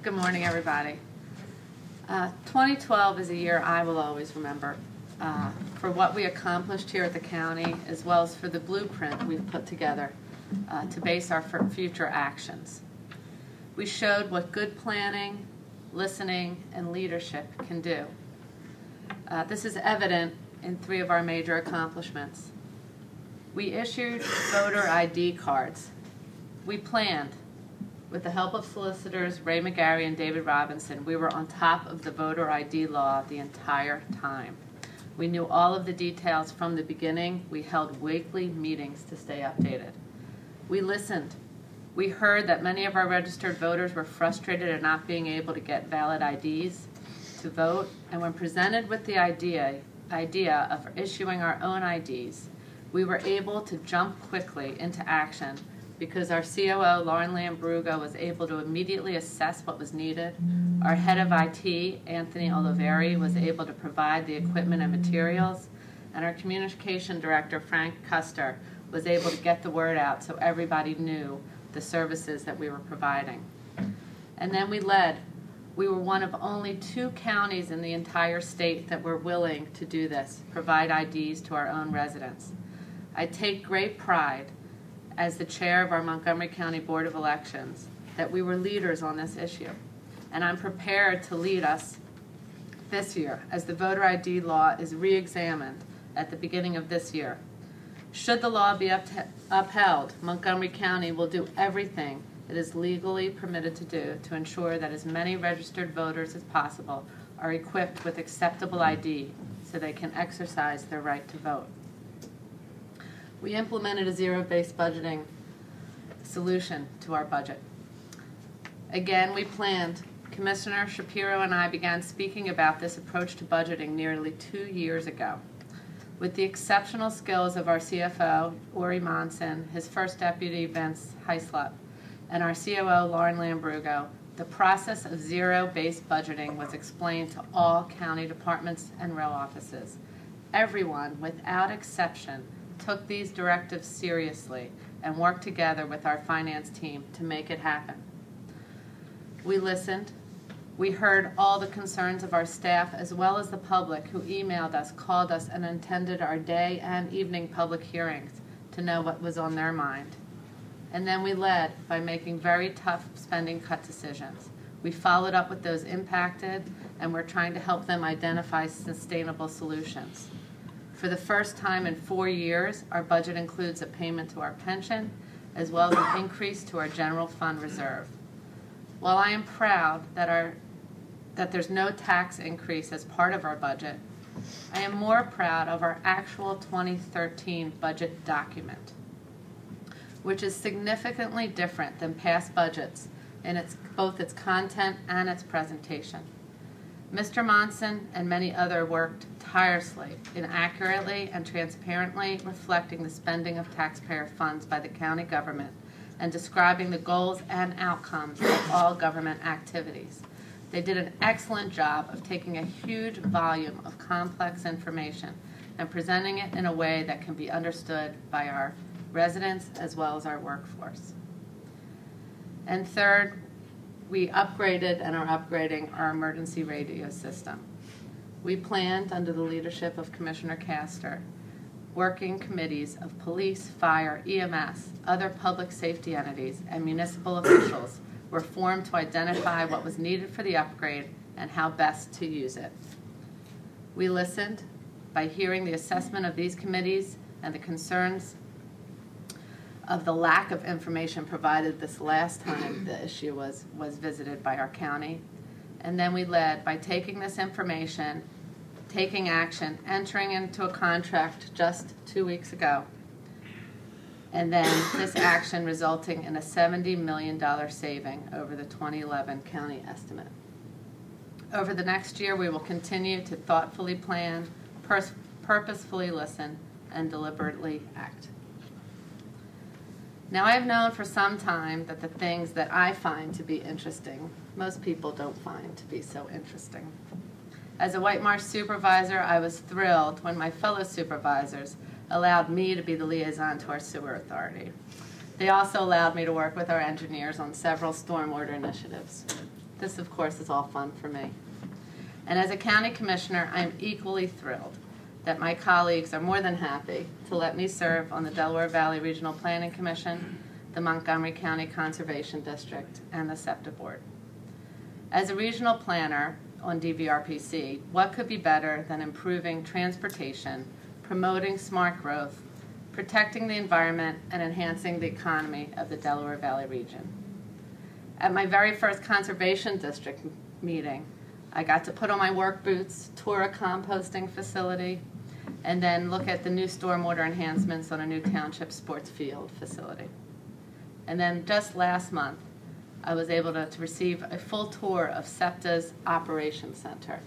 Good morning, everybody. 2012 is a year I will always remember for what we accomplished here at the county, as well as for the blueprint we've put together to base our future actions. We showed what good planning, listening, and leadership can do. This is evident in 3 of our major accomplishments. We issued voter ID cards. We planned. With the help of solicitors Ray McGarry and David Robinson, we were on top of the voter ID law the entire time. We knew all of the details from the beginning. We held weekly meetings to stay updated. We listened. We heard that many of our registered voters were frustrated at not being able to get valid IDs to vote, and when presented with the idea of issuing our own IDs, we were able to jump quickly into action because our COO, Lauren Lambrugo, was able to immediately assess what was needed. Our head of IT, Anthony Oliveri, was able to provide the equipment and materials, and our communication director, Frank Custer, was able to get the word out so everybody knew the services that we were providing. And then we led. We were one of only 2 counties in the entire state that were willing to do this, provide IDs to our own residents. I take great pride as the chair of our Montgomery County Board of Elections that we were leaders on this issue. And I'm prepared to lead us this year as the voter ID law is re-examined at the beginning of this year. Should the law be upheld, Montgomery County will do everything it is legally permitted to do to ensure that as many registered voters as possible are equipped with acceptable ID so they can exercise their right to vote. We implemented a zero-based budgeting solution to our budget. Again, we planned. Commissioner Shapiro and I began speaking about this approach to budgeting nearly 2 years ago. With the exceptional skills of our CFO, Ori Monson, his first deputy, Vince Heislop, and our COO, Lauren Lambrugo, the process of zero-based budgeting was explained to all county departments and row offices. Everyone, without exception, took these directives seriously and worked together with our finance team to make it happen. We listened. We heard all the concerns of our staff as well as the public who emailed us, called us, and attended our day and evening public hearings to know what was on their mind. And then we led by making very tough spending cut decisions. We followed up with those impacted, and we're trying to help them identify sustainable solutions. For the first time in 4 years, our budget includes a payment to our pension, as well as an increase to our general fund reserve. While I am proud that there's no tax increase as part of our budget, I am more proud of our actual 2013 budget document, which is significantly different than past budgets in both its content and its presentation. Mr. Monson and many others worked tirelessly in accurately and transparently reflecting the spending of taxpayer funds by the county government and describing the goals and outcomes of all government activities. They did an excellent job of taking a huge volume of complex information and presenting it in a way that can be understood by our residents as well as our workforce. And third, we upgraded and are upgrading our emergency radio system. We planned, under the leadership of Commissioner Castor, working committees of police, fire, EMS, other public safety entities, and municipal officials were formed to identify what was needed for the upgrade and how best to use it. We listened by hearing the assessment of these committees and the concerns of the lack of information provided this last time the issue was visited by our county. And then we led by taking this information, taking action, entering into a contract just 2 weeks ago, and then this action resulting in a $70 million saving over the 2011 county estimate. Over the next year, we will continue to thoughtfully plan, purposefully listen, and deliberately act. Now, I have known for some time that the things that I find to be interesting, most people don't find to be so interesting. As a White Marsh supervisor, I was thrilled when my fellow supervisors allowed me to be the liaison to our sewer authority. They also allowed me to work with our engineers on several stormwater initiatives. This, of course, is all fun for me. And as a county commissioner, I'm equally thrilled that my colleagues are more than happy to let me serve on the Delaware Valley Regional Planning Commission, the Montgomery County Conservation District, and the SEPTA Board. As a regional planner on DVRPC, what could be better than improving transportation, promoting smart growth, protecting the environment, and enhancing the economy of the Delaware Valley region? At my very first Conservation District meeting, I got to put on my work boots, tour a composting facility, and then look at the new stormwater enhancements on a new township sports field facility. And then just last month, I was able to receive a full tour of SEPTA's Operations Center.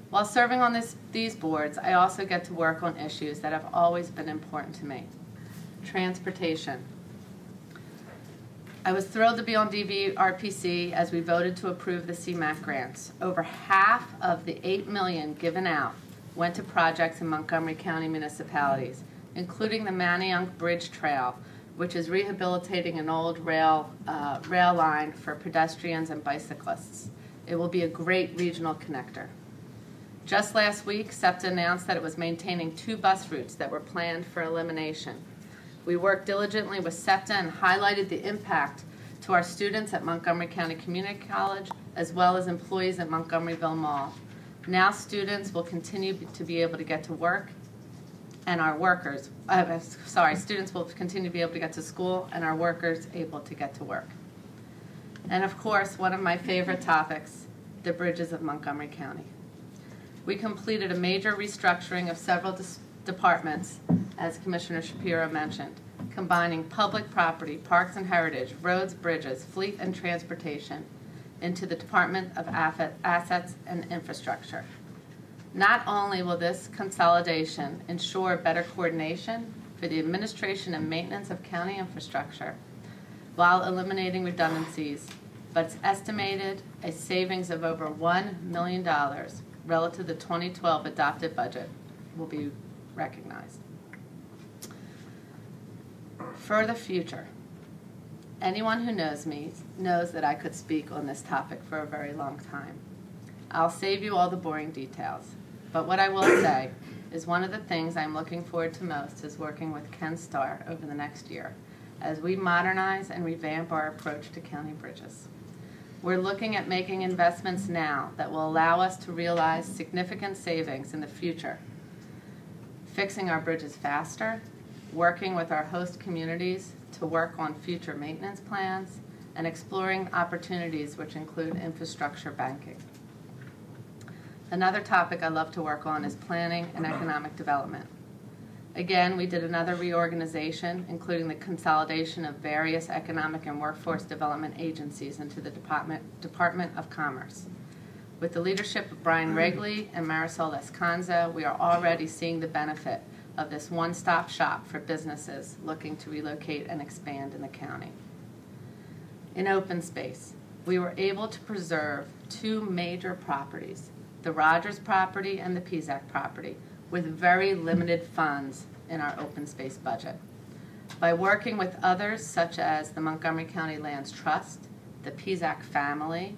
While serving on these boards, I also get to work on issues that have always been important to me. Transportation. I was thrilled to be on DVRPC as we voted to approve the CMAQ grants. Over half of the $8 million given out went to projects in Montgomery County municipalities, including the Manayunk Bridge Trail, which is rehabilitating an old rail line for pedestrians and bicyclists. It will be a great regional connector. Just last week, SEPTA announced that it was maintaining 2 bus routes that were planned for elimination. We worked diligently with SEPTA and highlighted the impact to our students at Montgomery County Community College, as well as employees at Montgomeryville Mall. Now students will continue to be able to get to work, and our workers, students will continue to be able to get to school, and our workers able to get to work. And of course, one of my favorite topics, the bridges of Montgomery County. We completed a major restructuring of several departments, as Commissioner Shapiro mentioned, combining public property, parks and heritage, roads, bridges, fleet and transportation into the Department of Assets and Infrastructure. Not only will this consolidation ensure better coordination for the administration and maintenance of county infrastructure while eliminating redundancies, but it's estimated a savings of over $1 million relative to the 2012 adopted budget will be recognized. For the future, anyone who knows me knows that I could speak on this topic for a very long time. I'll save you all the boring details, but what I will say is one of the things I'm looking forward to most is working with Ken Starr over the next year as we modernize and revamp our approach to county bridges. We're looking at making investments now that will allow us to realize significant savings in the future, fixing our bridges faster, working with our host communities to work on future maintenance plans, and exploring opportunities which include infrastructure banking. Another topic I love to work on is planning and economic development. Again, we did another reorganization, including the consolidation of various economic and workforce development agencies into the Department of Commerce. With the leadership of Brian Regley and Marisol Escanza, we are already seeing the benefit of this one-stop shop for businesses looking to relocate and expand in the county. In open space, we were able to preserve 2 major properties, the Rogers property and the Pizak property, with very limited funds in our open space budget. By working with others such as the Montgomery County Lands Trust, the Pizak family,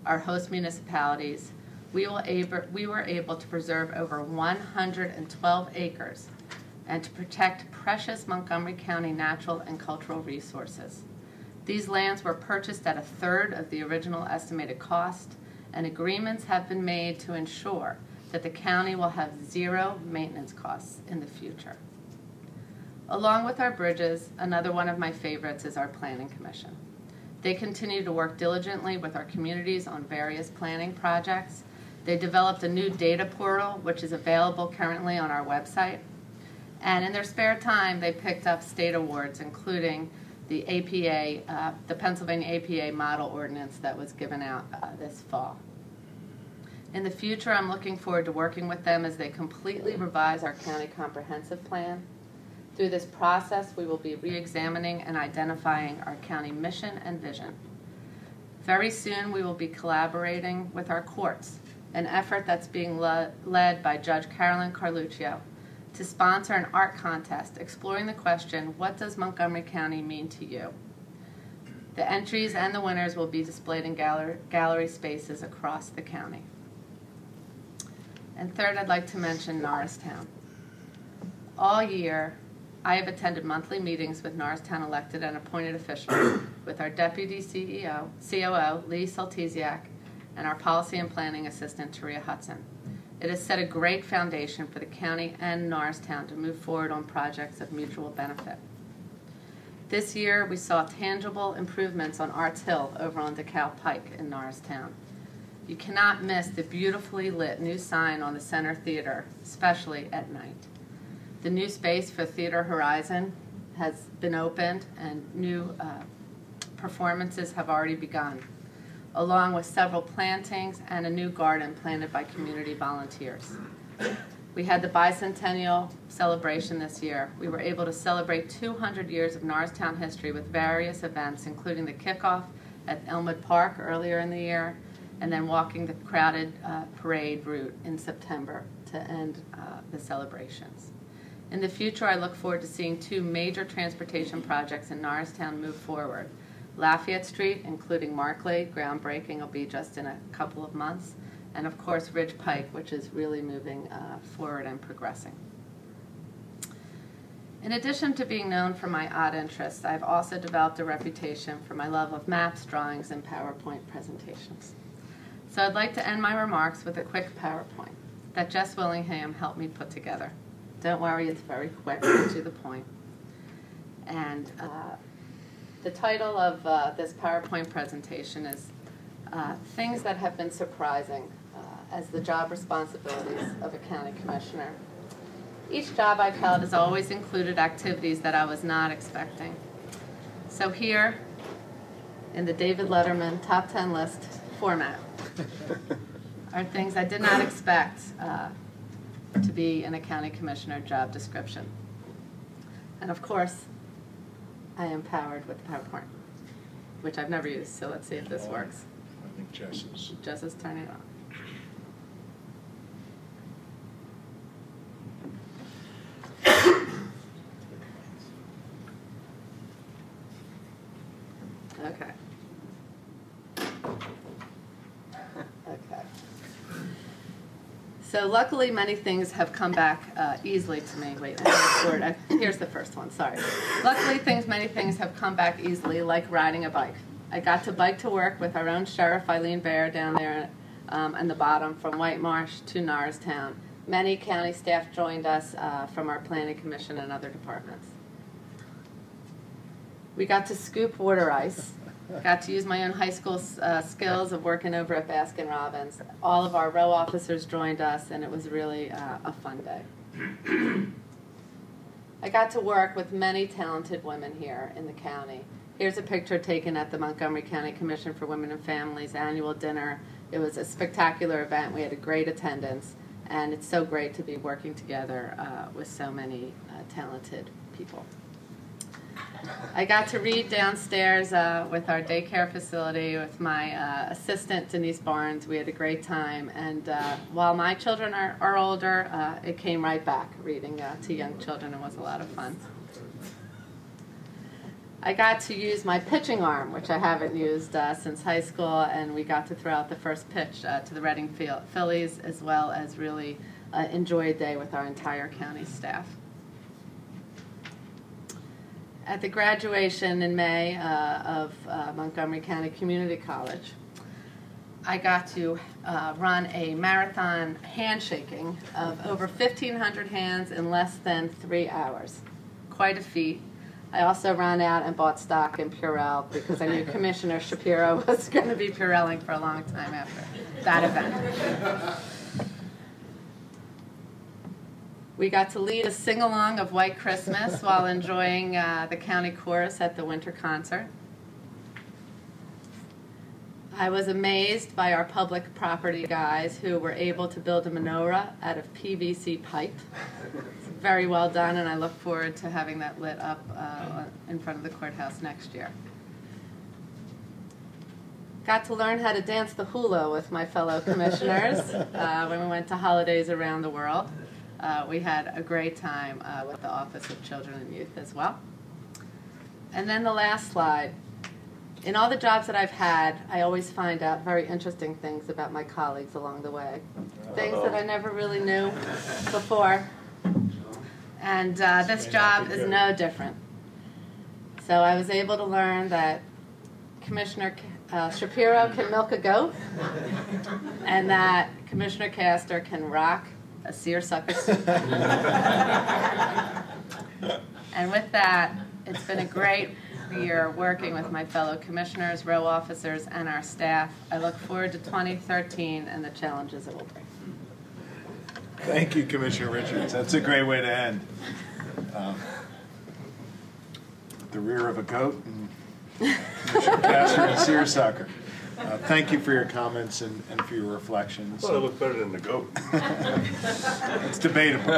our host municipalities, we were able to preserve over 112 acres and to protect precious Montgomery County natural and cultural resources. These lands were purchased at 1/3 of the original estimated cost, and agreements have been made to ensure that the county will have 0 maintenance costs in the future. Along with our bridges, another one of my favorites is our Planning Commission. They continue to work diligently with our communities on various planning projects. They developed a new data portal, which is available currently on our website. And in their spare time, they picked up state awards, including the APA, the Pennsylvania APA model ordinance that was given out this fall. In the future, I'm looking forward to working with them as they completely revise our county comprehensive plan. Through this process, we will be re-examining and identifying our county mission and vision. Very soon, we will be collaborating with our courts, an effort that's being led by Judge Carolyn Carluccio, to sponsor an art contest exploring the question, what does Montgomery County mean to you? The entries and the winners will be displayed in gallery spaces across the county. And third, I'd like to mention Norristown. All year, I have attended monthly meetings with Norristown elected and appointed officials, with our Deputy COO, Lee Saltesiak, and our Policy and Planning Assistant, Taria Hudson. It has set a great foundation for the county and Norristown to move forward on projects of mutual benefit. This year, we saw tangible improvements on Arts Hill over on DeKalb Pike in Norristown. You cannot miss the beautifully lit new sign on the Center Theater, especially at night. The new space for Theater Horizon has been opened, and new performances have already begun, along with several plantings and a new garden planted by community volunteers. We had the bicentennial celebration this year. We were able to celebrate 200 years of Norristown history with various events, including the kickoff at Elmwood Park earlier in the year, and then walking the crowded parade route in September to end the celebrations. In the future, I look forward to seeing two major transportation projects in Norristown move forward. Lafayette Street, including Markley, groundbreaking will be just in a couple of months, and of course Ridge Pike, which is really moving forward and progressing. In addition to being known for my odd interests, I've also developed a reputation for my love of maps, drawings, and PowerPoint presentations. So I'd like to end my remarks with a quick PowerPoint that Jess Willingham helped me put together. Don't worry, it's very quick and to the point. And the title of this PowerPoint presentation is Things That Have Been Surprising as the Job Responsibilities of a County Commissioner. Each job I've held has always included activities that I was not expecting. So here, in the David Letterman Top 10 list format, are things I did not expect to be in a county commissioner job description. And of course, I am powered with PowerPoint, which I've never used, so let's see if this works. I think Jess is turning it on. Okay. Okay. So luckily, many things have come back easily to me. Wait, here's the first one, sorry. Luckily, many things have come back easily, like riding a bike. I got to bike to work with our own Sheriff Eileen Baer down there in the bottom from White Marsh to Norristown. Many county staff joined us from our Planning Commission and other departments. We got to scoop water ice. Got to use my own high school skills of working over at Baskin Robbins. All of our row officers joined us, and it was really a fun day. I got to work with many talented women here in the county. Here's a picture taken at the Montgomery County Commission for Women and Families annual dinner. It was a spectacular event. We had a great attendance, and it's so great to be working together with so many talented people. I got to read downstairs with our daycare facility with my assistant, Denise Barnes. We had a great time, and while my children are older, it came right back, reading to young children. It was a lot of fun. I got to use my pitching arm, which I haven't used since high school, and we got to throw out the first pitch to the Reading Phillies, as well as really enjoy a day with our entire county staff. At the graduation in May of Montgomery County Community College, I got to run a marathon handshaking of over 1,500 hands in less than 3 hours. Quite a feat. I also ran out and bought stock in Purell because I knew Commissioner Shapiro was going to be Purelling for a long time after that event. We got to lead a sing-along of White Christmas while enjoying the county chorus at the winter concert. I was amazed by our public property guys who were able to build a menorah out of PVC pipe. It's very well done, and I look forward to having that lit up in front of the courthouse next year. Got to learn how to dance the hula with my fellow commissioners when we went to holidays around the world. We had a great time with the Office of Children and Youth as well. And then the last slide. In all the jobs that I've had, I always find out very interesting things about my colleagues along the way. Things that I never really knew before. And this job is no different. So I was able to learn that Commissioner Shapiro can milk a goat, and that Commissioner Castor can rock a seersucker suit. And with that, it's been a great year working with my fellow commissioners, row officers, and our staff. I look forward to 2013 and the challenges it will bring. Thank you, Commissioner Richards. That's a great way to end. The rear of a goat and Commissioner Castor and seersucker. Thank you for your comments and for your reflections. Well, it looked better than the goat. It's debatable.